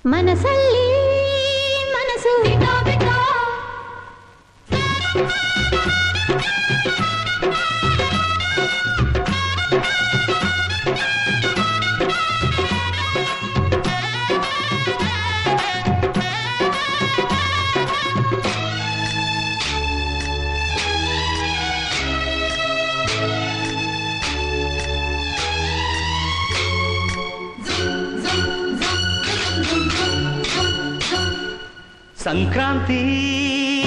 ಮನಸಲ್ಲಿ ಮನಸ್ಸು ಬಿಟ್ಟೋ ಬಿಟ್ಟೋ ಸಂಕ್ರಾಂತಿ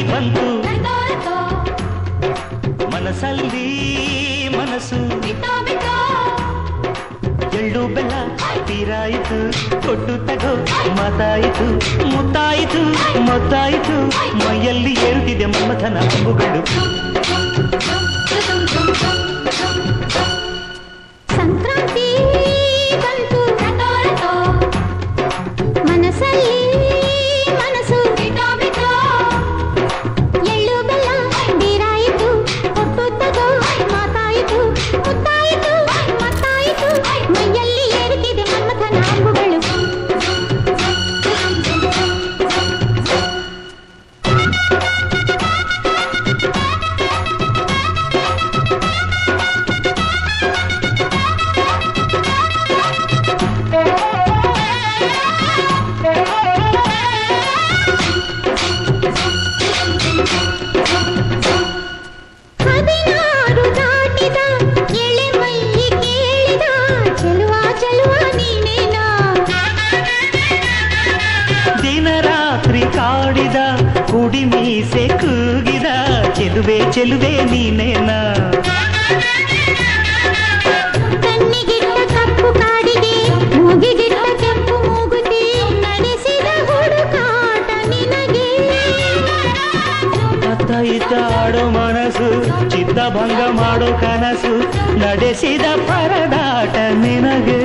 ಬಂತು ಮನಸಲ್ಲಿ ಮನಸ್ಸು ಎಳ್ಳು ಬೆಲ್ಲ ತೀರಾಯಿತು ಕೊಟ್ಟು ತಗೋ ಮಾತಾಯಿತು ಮುತ್ತಾಯಿತು ಮೊತ್ತಾಯಿತು ಮೈಯಲ್ಲಿ ಏರುತ್ತಿದೆ ಮಮಥನ ಅಂಬುಗಳು ಸಂಕ್ರಾಂತಿ ಬಂತು ಮನಸಲ್ಲಿ ಕಾಡಿದ ಕುಡಿ ಮೀಸೆ ಕೂಗಿದ ಚೆಲುವೆ ಚೆಲುವೆ ನೀನೇನಾ ಕಣ್ಣಿಗಿಟ್ಟ ಕಪ್ಪು ಕಾಡಿಗೆ ಮೂಗಿಗಿಟ್ಟ ಕೆಂಪು ಮೂಗುತಿ ನಡೆಸಿದ ಹುಡುಕಾಟ ನಿನಗೆ ಅತ್ತ ಇತ್ತ ಆಡೋ ಮನಸ್ಸು ಚಿತ್ತಭಂಗ ಮಾಡೋ ಕನಸು ನಡೆಸಿದ ಪರದಾಟ ನಿನಗೆ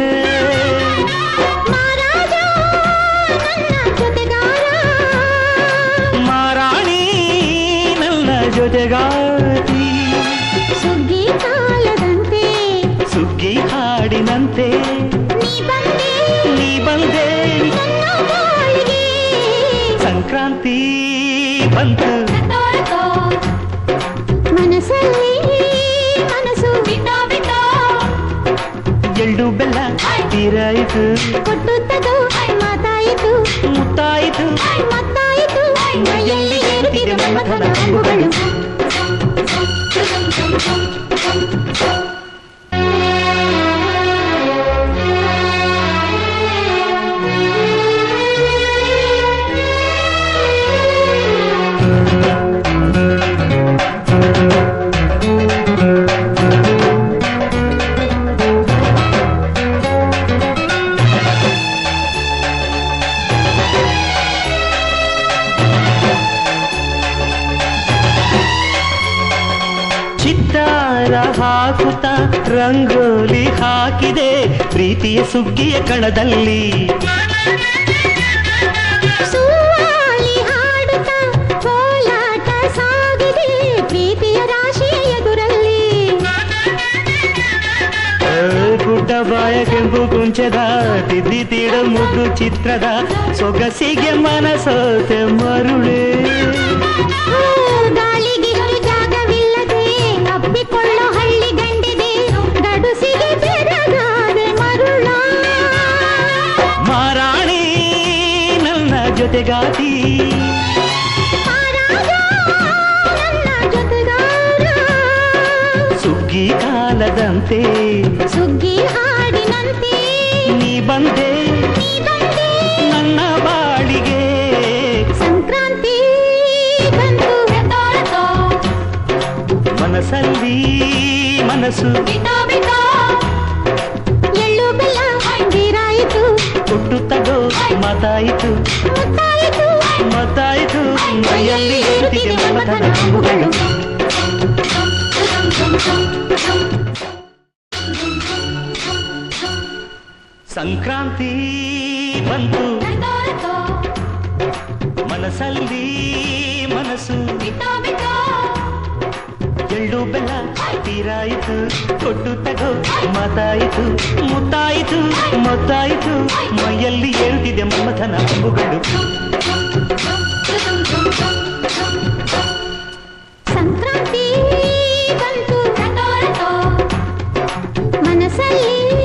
ಜೊತೆಗಾತಿ ಸುಗ್ಗಿ ಕಾಲದಂತೆ ಸುಗ್ಗಿ ಹಾಡಿನಂತೆ ನೀ ಬಂದೆ ಸಂಕ್ರಾಂತಿ ಬಂತು ಮನಸಲ್ಲಿ ಮನಸ್ಸು ಎಳ್ಳು ಬೆಲ್ಲ ತೀರಾಯಿತು ಕೊಟ್ಟು ತಗೋ ಮಾತಾಯಿತು ಮುತ್ತಾಯಿತು ಮತ್ತಾಯಿತು ಮೈಯಲ್ಲಿ ಏರುತ್ತಿದೆ ಮಮಥನ ಅಂಬುಗಳು ಚಿತ್ತಾರ ಹಾಕುತ್ತ ರಂಗೋಲಿ ಹಾಕಿದೆ ಪ್ರೀತಿಯ ಸುಗ್ಗಿಯ ಕಣದಲ್ಲಿ ಸುವಾಲಿ ಹಾಡುತ್ತ ಕೋಲಾಟ ಸಾಗಿದೆ ಪ್ರೀತಿಯ ರಾಶಿಯ ಎದುರಲ್ಲಿ ಗುಡ್ಡ ಬಾಯ ಕೆಂಪು ಕುಂಚದ ತಿದ್ದಿ ತೀಡ ಮುದ್ದು ಚಿತ್ರದ ಸೊಗಸಿಗೆ ಮನಸೋತೆ ಮರುಳೆ ಅಪ್ಪಿಕೊಳ್ಳೋ ಹಳ್ಳಿ ಗಂಡಿದೆ ಗಡುಸಿಗೆ ಬೆರಗಾದೆ ಮರುಳ ಮಾರಾಣಿ ನನ್ನ ಜೊತೆಗಾತಿ ನನ್ನ ಜೊತೆಗಾರ ಸುಗ್ಗಿ ಕಾಲದಂತೆ ಸುಗ್ಗಿ ಹಾಡಿನಂತೆ ನೀ ಬಂದೆ ನನ್ನ ಬಾಳಿಗೆ ಸಂಕ್ರಾಂತಿ ಬಂತು ಮನಸಲ್ಲಿ ಮನಸ್ಸು ಎಳ್ಳು ಬೆಲ್ಲ ತೀರಾಯಿತು ಕೊಟ್ಟು ತಗೋ ಮಾತಾಯಿತು ಮತ್ತಾಯಿತು ಮೈಯಲ್ಲಿ ಏರುತ್ತಿದೆ ಮಮಥನ ಅಂಬುಗಳು ಸಂಕ್ರಾಂತಿ ಬಂತು ಮನಸಲ್ಲಿ ಮನಸ್ಸು ಎಳ್ಳು ಬೆಲ್ಲ ನೀರಾಯಿತು ಕೊಟ್ಟು ತಗೋ ಮಾತಾಯಿತು ಮುತ್ತಾಯಿತು ಮೊತ್ತಾಯಿತು ಮೈಯಲ್ಲಿ ಏಳ್ತಿದೆ ಮಮಥನ ಅಂಬುಗಳು ಸಂಕ್ರಾಂತಿ ಬಂತು ಮನಸ್ಸಲ್ಲಿ